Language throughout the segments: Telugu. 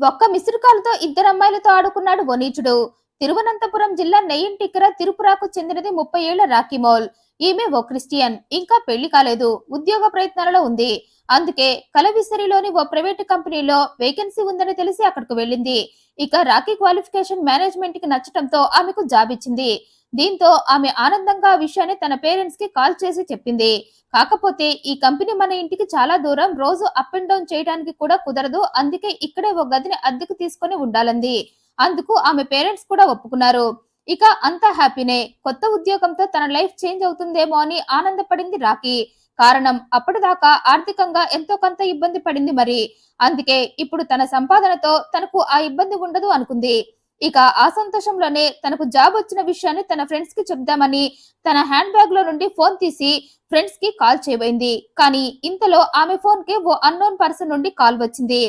ఒక్క మిస్డ్ కాల్‌తో ఇద్దరు అమ్మాయిలతో ఆడుకున్నాడు ఓ నీచుడు. తిరువనంతపురం జిల్లా నెయ్యంటిక్కర తిరుపురాకు చెందినది 30 ఏళ్ల రాఖీమౌల్. ఈమె ఓ క్రిస్టియన్. ఇంకా పెళ్లి కాలేదు. ఉద్యోగ ప్రయత్నాలలో ఉంది. అందుకే కలవిసరిలోని ఓ ప్రైవేటు కంపెనీలో వేకెన్సీ ఉందని తెలిసి అక్కడకు వెళ్ళింది. ఇక రాఖీ క్వాలిఫికేషన్ మేనేజ్మెంట్ కి నచ్చటంతో ఆమెకు జాబ్ ఇచ్చింది. దీంతో ఆమె ఆనందంగా ఆ విషయాన్ని తన పేరెంట్స్ కి కాల్ చేసి చెప్పింది. కాకపోతే ఈ కంపెనీ మన ఇంటికి చాలా దూరం, రోజు అప్ అండ్ డౌన్ చేయడానికి కూడా కుదరదు. అందుకే ఇక్కడే ఒక గదిని అద్దెకు తీసుకొని ఉండాలంది. అందుకు ఆమె పేరెంట్స్ కూడా ఒప్పుకున్నారు. ఇక అంతా హ్యాపీనే. కొత్త ఉద్యోగంతో తన లైఫ్ చేంజ్ అవుతుందేమో అని ఆనందపడింది రాఖీ. కారణం అప్పటిదాకా ఆర్థికంగా ఎంతో కొంత ఇబ్బంది పడింది మరి. అందుకే ఇప్పుడు తన సంపాదనతో తనకు ఆ ఇబ్బంది ఉండదు అనుకుంది. ఇక ఆ సంతోషంలోనే తనకు జాబ్ వచ్చిన విషయాన్ని తన ఫ్రెండ్స్ కి చెప్దామని తన హ్యాండ్ బ్యాగ్ లో నుండి ఫోన్ తీసి ఫ్రెండ్స్ కి కాల్ చేయబోయింది. కానీ ఇంతలో ఆమె ఫోన్ కి ఓ అన్నోన్ పర్సన్ నుండి కాల్ వచ్చింది.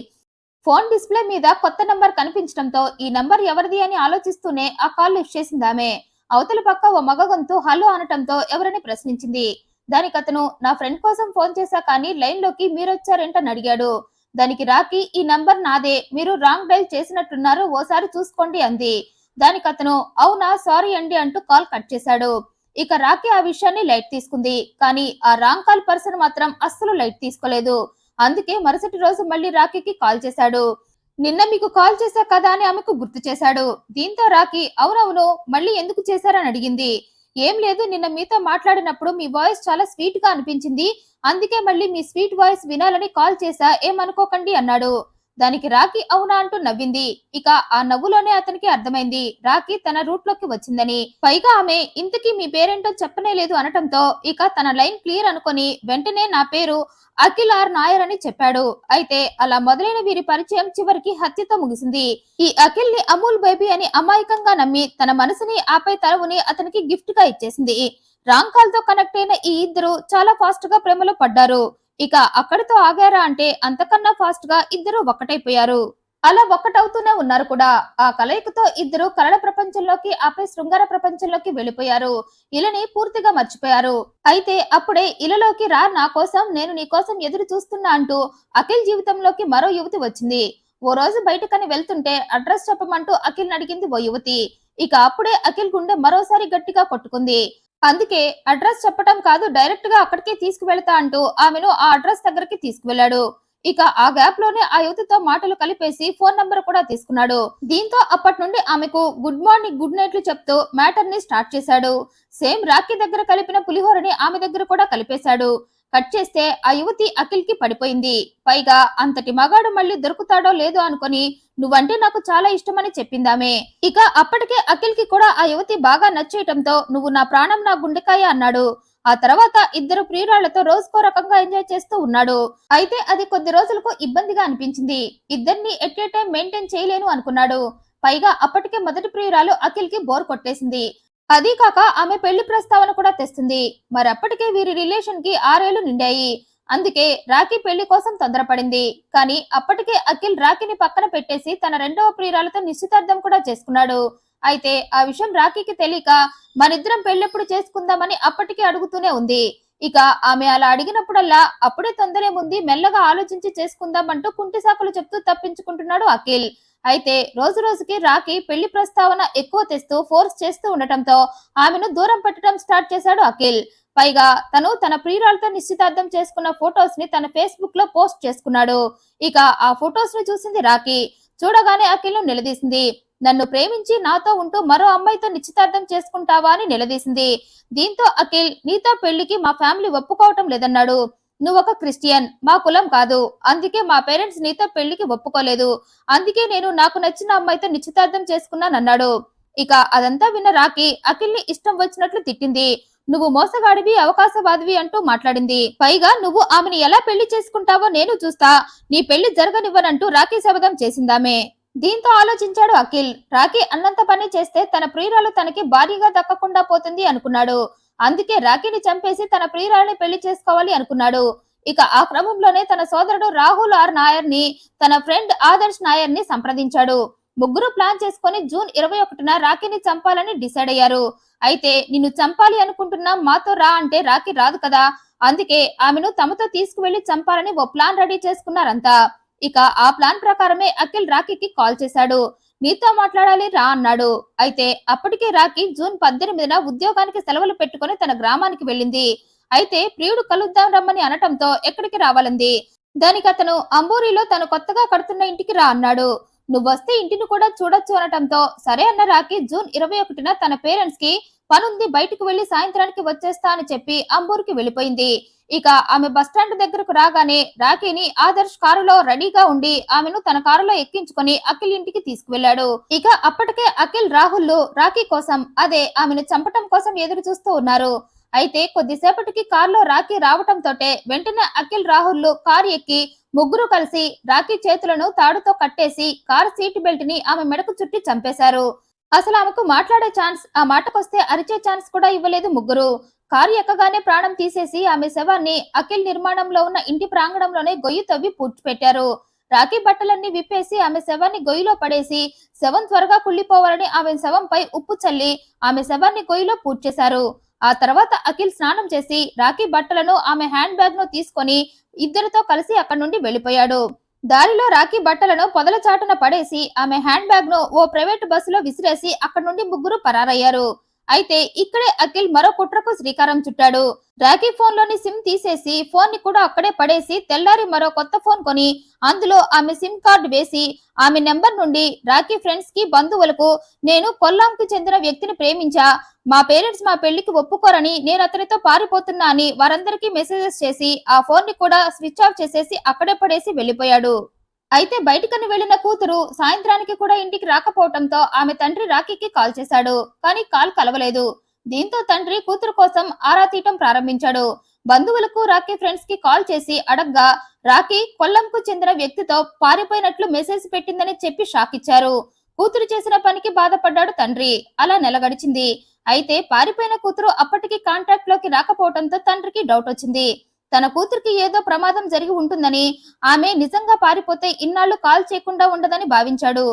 ఫోన్ డిస్ప్లే మీద కొత్త నంబర్ కనిపించడంతో ఈ నంబర్ ఎవరిది అని ఆలోచిస్తూనే ఆ కాల్ లిఫ్ట్ చేసింది ఆమె. అవతల పక్క ఓ మగ గొంతు హలో అనటంతో ఎవరని ప్రశ్నించింది. దానికి అతను నా ఫ్రెండ్ కోసం ఫోన్ చేశా కానీ లైన్ లోకి మీరొచ్చారేంటని అడిగాడు. దానికి రాకి ఈ నంబర్ నాదే, మీరు రాంగ్ డైల్ చేసినట్టున్నారు, ఓసారి చూసుకోండి అంది. దానికి అతను అవునా సారీ అండి అంటూ కాల్ కట్ చేశాడు. ఇక రాకి ఆ విషయాన్ని లైట్ తీసుకుంది. కానీ ఆ రాంగ్ కాల్ పర్సన్ మాత్రం అస్సలు లైట్ తీసుకోలేదు. అందుకే మరుసటి రోజు మళ్ళీ రాకీకి కాల్ చేశాడు. నిన్న మీకు కాల్ చేశా కదా అని ఆమెకు గుర్తు చేశాడు. దీంతో రాకీ అవునవును మళ్ళీ ఎందుకు చేశారని అడిగింది. ఏం లేదు, నిన్న మీతో మాట్లాడినప్పుడు మీ వాయిస్ చాలా స్వీట్ గా అనిపించింది. అందుకే మళ్ళీ మీ స్వీట్ వాయిస్ వినాలని కాల్ చేశా, ఏమనుకోకండి అన్నాడు. దానికి రాకీ అవునా అంటూ నవ్వింది. ఇక ఆ నవ్వులోనే అతనికి అర్థమైంది రాకీ తన రూట్ లోకి వచ్చిందని. పైగా ఆమె ఇంతకీ మీ పేరేంటో చెప్పనే లేదు అనటంతో ఇక తన లైన్ క్లియర్ అనుకొని వెంటనే నా పేరు అఖిల్ ఆర్ నాయర్ అని చెప్పాడు. అయితే అలా మొదలైన వీరి పరిచయం చివరికి హత్యతో ముగిసింది. ఈ అఖిల్ ని అమూల్ బేబీ అని అమాయకంగా నమ్మి తన మనసుని ఆపై తనువుని అతనికి గిఫ్ట్ గా ఇచ్చేసింది. రాంగ్ కాల్ తో కనెక్ట్ అయిన ఈ ఇద్దరు చాలా ఫాస్ట్ గా ప్రేమలో పడ్డారు. ఇక అక్కడితో ఆగారా అంటే అంతకన్నా ఫాస్ట్ గా ఇద్దరు ఒక్కటైపోయారు. అలా ఒక్కటవుతూనే ఉన్నారు కూడా. ఆ కలయికతో ఇద్దరు కలల ప్రపంచంలోకి ఆపై శృంగార ప్రపంచంలోకి వెళ్ళిపోయారు. ఇలని పూర్తిగా మర్చిపోయారు. అయితే అప్పుడే ఇలలోకి రా నా కోసం, నేను నీ కోసం ఎదురు చూస్తున్నా అంటూ అఖిల్ జీవితంలోకి మరో యువతి వచ్చింది. ఓ రోజు బయటకని వెళ్తుంటే అడ్రస్ చెప్పమంటూ అఖిల్ అడిగింది ఓ యువతి. ఇక అప్పుడే అఖిల్ గుండె మరోసారి గట్టిగా కొట్టుకుంది. అందుకే అడ్రస్ చెప్పటం కాదు, డైరెక్ట్ గా అక్కడికే తీసుకువెళ్తా అంటూ ఆమెను ఆ అడ్రస్ దగ్గరికి తీసుకువెళ్లాడు. ఇక ఆ గ్యాప్ లోనే ఆ యువతితో మాటలు కలిపేసి ఫోన్ నంబర్ కూడా తీసుకున్నాడు. దీంతో అప్పటి నుండి ఆమెకు గుడ్ మార్నింగ్ గుడ్ నైట్లు చెప్తూ మ్యాటర్ ని స్టార్ట్ చేశాడు. సేమ్ రాఖీ దగ్గర కలిపిన పులిహోరని ఆమె దగ్గర కూడా కలిపేశాడు. కట్ చేస్తే ఆ యువతి అఖిల్ కి పడిపోయింది. పైగా అంతటి మగాడు మళ్ళీ దొరుకుతాడో లేదో అనుకొని నువ్వంటే నాకు చాలా ఇష్టమని చెప్పిందామే. ఇక అప్పటికే అఖిల్ కి కూడా ఆ యువతి బాగా నచ్చేయటంతో నువ్వు నా ప్రాణం నా గుండెకాయ అన్నాడు. ఆ తర్వాత ఇద్దరు ప్రియురాళ్లతో రోజుకో రకంగా ఎంజాయ్ చేస్తూ ఉన్నాడు. అయితే అది కొద్ది రోజులకు ఇబ్బందిగా అనిపించింది. ఇద్దరిని ఎట్ ఏ టైం మెయింటైన్ చేయలేను అనుకున్నాడు. పైగా అప్పటికే మొదటి ప్రియురాలు అఖిల్ కి బోర్ కొట్టేసింది. అదీ కాక ఆమె పెళ్లి ప్రస్తావన కూడా తెస్తుంది. మరి అప్పటికే వీరి రిలేషన్ కి 6 ఏళ్లు నిండాయి. అందుకే రాఖీ పెళ్లి కోసం తొందరపడింది. కానీ అప్పటికే అఖిల్ రాఖీని పక్కన పెట్టేసి తన రెండవ ప్రియురాలతో నిశ్చితార్థం కూడా చేసుకున్నాడు. అయితే ఆ విషయం రాఖీకి తెలియక మనిద్దరం పెళ్ళెప్పుడు చేసుకుందామని అప్పటికే అడుగుతూనే ఉంది. ఇక ఆమె అలా అడిగినప్పుడల్లా అప్పుడే తొందరేముంది, మెల్లగా ఆలోచించి చేసుకుందామంటూ కుంటి సాకులు చెప్తూ తప్పించుకుంటున్నాడు అఖిల్. అయితే రోజు రోజుకి రాఖీ పెళ్లి ప్రస్తావన ఎక్కువ తెస్తూ ఫోర్స్ చేస్తూ ఉండటంతో ఆమెను దూరం పెట్టడం స్టార్ట్ చేశాడు అఖిల్. పైగా తను తన ప్రియురాలతో నిశ్చితార్థం చేసుకున్న ఫొటోస్ ని తన ఫేస్బుక్ లో పోస్ట్ చేసుకున్నాడు. ఇక ఆ ఫొటోస్ ని చూసింది రాఖీ. చూడగానే అఖిల్ ను నిలదీసింది. నన్ను ప్రేమించి నాతో ఉంటూ మరో అమ్మాయితో నిశ్చితార్థం చేసుకుంటావా అని నిలదీసింది. దీంతో అఖిల్ నీతో పెళ్లికి మా ఫ్యామిలీ ఒప్పుకోవటం లేదన్నాడు. నువ్వొక క్రిస్టియన్, మా కులం కాదు, అందుకే మా పేరెంట్స్ నీతో పెళ్లికి ఒప్పుకోలేదు. అందుకే నేను నాకు నచ్చిన అమ్మాయితో నిశ్చితార్థం చేసుకున్నానన్నాడు. ఇక అదంతా విన్న రాఖీ అఖిల్ ని ఇష్టం వచ్చినట్లు తిట్టింది. నువ్వు మోసగాడివి, అవకాశవాదివి అంటూ మాట్లాడింది. పైగా నువ్వు ఆమెను ఎలా పెళ్లి చేసుకుంటావో నేను చూస్తా, నీ పెళ్లి జరగనివ్వనంటూ రాఖీ శపథం చేసిందామే. దీంతో ఆలోచించాడు అఖిల్. రాఖీ అన్నంత పని చేస్తే తన ప్రియురాలు తనకి భారీగా దక్కకుండా పోతుంది అనుకున్నాడు. అందుకే రాఖీని చంపేసి తన ప్రియురాలని పెళ్లి చేసుకోవాలి అనుకున్నాడు. ఇక ఆ క్రమంలోనే తన సోదరుడు రాహుల్ ఆర్ నాయర్ ని, తన ఫ్రెండ్ ఆదర్శ్ నాయర్ ని సంప్రదించాడు. ముగ్గురు ప్లాన్ చేసుకుని జూన్ 21న రాఖీని చంపాలని డిసైడ్ అయ్యారు. అయితే నిన్ను చంపాలి అనుకుంటున్నాం, మాతో రా అంటే రాఖీ రాదు కదా. అందుకే ఆమెను తమతో తీసుకువెళ్లి చంపాలని ఓ ప్లాన్ రెడీ చేసుకున్నారంతా. ఇక ఆ ప్లాన్ ప్రకారమే అఖిల్ రాఖీకి కాల్ చేశాడు. నీతో మాట్లాడాలి రా అన్నాడు. అయితే అప్పటికే రాఖీ జూన్ 18న ఉద్యోగానికి సెలవులు పెట్టుకుని తన గ్రామానికి వెళ్ళింది. అయితే ప్రియుడు కలుద్దాం రమ్మని అనటంతో ఎక్కడికి రావాలంది. దానికి అతను అంబూరిలో తను కొత్తగా కడుతున్న ఇంటికి రా అన్నాడు. నువ్వొస్తే ఇంటిని కూడా చూడొచ్చు అనటంతో సరే అన్న రాఖీ జూన్ 21న తన పేరెంట్స్ కి పనుంది బయటకు వెళ్లి సాయంత్రానికి వచ్చేస్తా అని చెప్పి అంబూర్కి వెళ్ళిపోయింది. ఇక ఆమె బస్టాండ్ దగ్గరకు రాగానే రాఖీని ఆదర్శ్ కారులో రెడీగా ఉండి ఆమెను తన కారులో ఎక్కించుకొని అఖిల్ ఇంటికి తీసుకువెళ్లాడు. ఇక అప్పటికే అఖిల్ రాహుల్ రాఖీ కోసం అదే ఆమెను చంపటం కోసం ఎదురు చూస్తూ ఉన్నారు. అయితే కొద్దిసేపటికి కారులో రాఖీ రావటంతోటే వెంటనే అఖిల్ రాహుల్ కారు ఎక్కి ముగ్గురు కలిసి రాఖీ చేతులను తాడుతో కట్టేసి కారు సీట్ బెల్ట్ ని ఆమె మెడకు చుట్టి చంపేశారు. అసలు ఆమెకు మాట్లాడే ఛాన్స్, ఆ మాటకొస్తే అరిచే ఛాన్స్ కూడా ఇవ్వలేదు ముగ్గురు. కారు ఎక్కగానే ప్రాణం తీసేసి ఆమె శవాన్ని అఖిల్ నిర్మాణంలో ఉన్న ఇంటి ప్రాంగణంలోనే గొయ్యి తవ్వి పూడ్చిపెట్టారు. రాఖీ బట్టలన్నీ విప్పేసి ఆమె శవాన్ని గొయ్యిలో పడేసి శవం త్వరగా కుళ్ళిపోవాలని ఆమె శవంపై ఉప్పు చల్లి ఆమె శవాన్ని గొయ్యిలో పూడ్చేశారు. ఆ తర్వాత అఖిల్ స్నానం చేసి రాఖీ బట్టలను ఆమె హ్యాండ్ బ్యాగ్ ను తీసుకొని ఇద్దరితో కలిసి అక్కడి నుండి వెళ్లిపోయాడు. దారిలో రాఖీ బట్టలను పొదల చాటున పడేసి ఆమె హ్యాండ్ బ్యాగ్ ను ఓ ప్రైవేట్ బస్సులో విసిరేసి అక్కడి నుండి ముగ్గురు పరారయ్యారు. అయితే ఇక్కడే అఖిల్ మరో కుట్రకు శ్రీకారం చుట్టాడు. రాఖీ ఫోన్ లోని సిమ్ తీసేసి ఫోన్ ని కూడా అక్కడే పడేసి తెల్లారి మరో కొత్త ఫోన్ కొని అందులో ఆమె సిమ్ కార్డు వేసి ఆమె నెంబర్ నుండి రాఖీ ఫ్రెండ్స్ కి బంధువులకు నేను కొల్లాంకి చెందిన వ్యక్తిని ప్రేమించా, మా పేరెంట్స్ మా పెళ్లికి ఒప్పుకోరని నేను అతనితో పారిపోతున్నా అని వారందరికీ మెసేజెస్ చేసి ఆ ఫోన్ ని కూడా స్విచ్ ఆఫ్ చేసేసి అక్కడే పడేసి వెళ్లిపోయాడు. అయితే బయటికని వెళ్లిన కూతురు సాయంత్రానికి కూడా ఇంటికి రాకపోవడంతో ఆమె తండ్రి రాఖీకి కాల్ చేశాడు. కానీ కాల్ కలవలేదు. దీంతో తండ్రి కూతురు కోసం ఆరా తీయటం ప్రారంభించాడు. బంధువులకు రాఖీ ఫ్రెండ్స్ కి కాల్ చేసి అడగ్గా రాఖీ కొల్లంకు చెందిన వ్యక్తితో పారిపోయినట్లు మెసేజ్ పెట్టిందని చెప్పి షాక్ ఇచ్చారు. కూతురు చేసిన పనికి బాధపడ్డాడు తండ్రి. అలా నెల గడిచింది. అయితే పారిపోయిన కూతురు అప్పటికి కాంటాక్ట్ లోకి రాకపోవడంతో తండ్రికి డౌట్ వచ్చింది. తన కూతురికి ఏదో ప్రమాదం జరిగి ఉంటుందని, ఆమె నిజంగా పారిపోతే ఇన్నాళ్లు కాల్ చేయకుండా ఉండదని భావించాడు.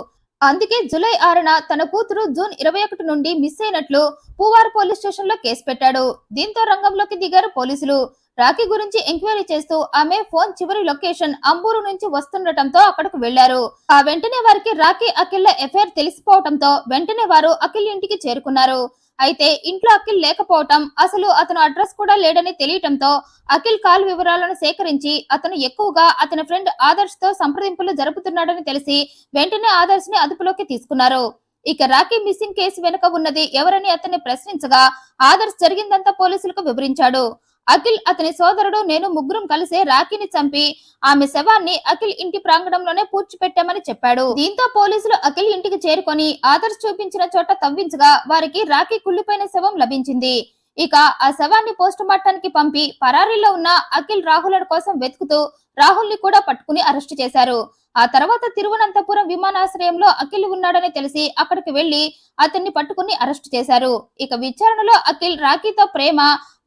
అందుకే జూలై 6న తన కూతురు జూన్ 21 నుండి మిస్ అయినట్లు పూవార్ పోలీస్ స్టేషన్ లో కేసు పెట్టాడు. దీంతో రంగంలోకి దిగారు పోలీసులు. రాఖీ గురించి ఎంక్వైరీ చేస్తూ ఆమె ఫోన్ చివరి లొకేషన్ అంబూరు నుంచి వస్తుండటంతో అక్కడకు వెళ్లారు. ఆ వెంటనే వారికి రాఖీ అఖిల్ ఎఫైర్ తెలిసిపోవడంతో వెంటనే వారు అఖిల్ ఇంటికి చేరుకున్నారు. అయితే ఇంట్లో అఖిల్ లేకపోవటం, అసలు అతను అడ్రస్ కూడా లేడని తెలియటంతో అఖిల్ కాల్ వివరాలను సేకరించి అతను ఎక్కువగా అతని ఫ్రెండ్ ఆదర్శ్ తో సంప్రదింపులు జరుపుతున్నాడని తెలిసి వెంటనే ఆదర్శ్ ని అదుపులోకి తీసుకున్నారు. ఇక రాఖీ మిస్సింగ్ కేసు వెనుక ఉన్నది ఎవరని అతన్ని ప్రశ్నించగా ఆదర్శ్ జరిగిందంతా పోలీసులకు వివరించాడు. అఖిల్ అతని సోదరుడు నేను ముగ్గురం కలిసే రాఖీని చంపి ఆమె శవాన్ని అఖిల్ ఇంటి ప్రాంగణంలోనే పూడ్చిపెట్టామని చెప్పాడు. దీంతో పోలీసులు అఖిల్ ఇంటికి చేరుకొని ఆదర్శ్ చూపించిన చోట తవ్వించగా వారికి రాఖీ కుళ్ళిపోయిన శవం లభించింది. ఇక ఆ శవాన్ని పోస్ట్ మార్టానికి పంపి పరారీలో ఉన్న అఖిల్ రాహుల్ కోసం వెతుకుతూ రాహుల్ ని కూడా పట్టుకుని అరెస్టు చేశారు. ఆ తర్వాత తిరువనంతపురం విమానాశ్రయంలో అఖిల్ ఉన్నాడని తెలిసి అక్కడికి వెళ్లి అతన్ని పట్టుకుని అరెస్టు చేశారు. ఇక విచారణలో అఖిల్ రాఖీతో ప్రేమ,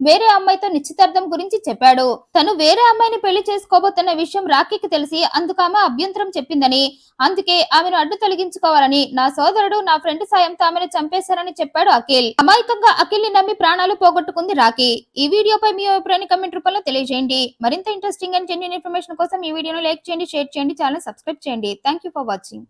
వేరే అమ్మాయితో నిశ్చితార్థం గురించి చెప్పాడు. తను వేరే అమ్మాయిని పెళ్లి చేసుకోబోతున్న విషయం రాఖీకి తెలిసి అందుకు ఆమె అభ్యంతరం చెప్పిందని, అందుకే ఆమెను అడ్డు తొలగించుకోవాలని నా సోదరుడు నా ఫ్రెండ్ సాయంతో ఆమెను చంపేశారని చెప్పాడు అఖిల్. అమాయకంగా అఖిల్ ని నమ్మి ప్రాణాలు పోగొట్టుకుంది రాఖీ. ఈ వీడియోపై మీ అభిప్రాయాన్ని కమెంట్ రూపంలో తెలియజేయండి. మరింత ఇంట్రెస్టింగ్ అండ్ జెన్యూన్ ఇన్ఫర్మేషన్ కోసం ఈ వీడియోను లైక్ చేయండి, షేర్ చేయండి, ఛానల్ సబ్స్క్రైబ్ చేయండి. Thank you for watching.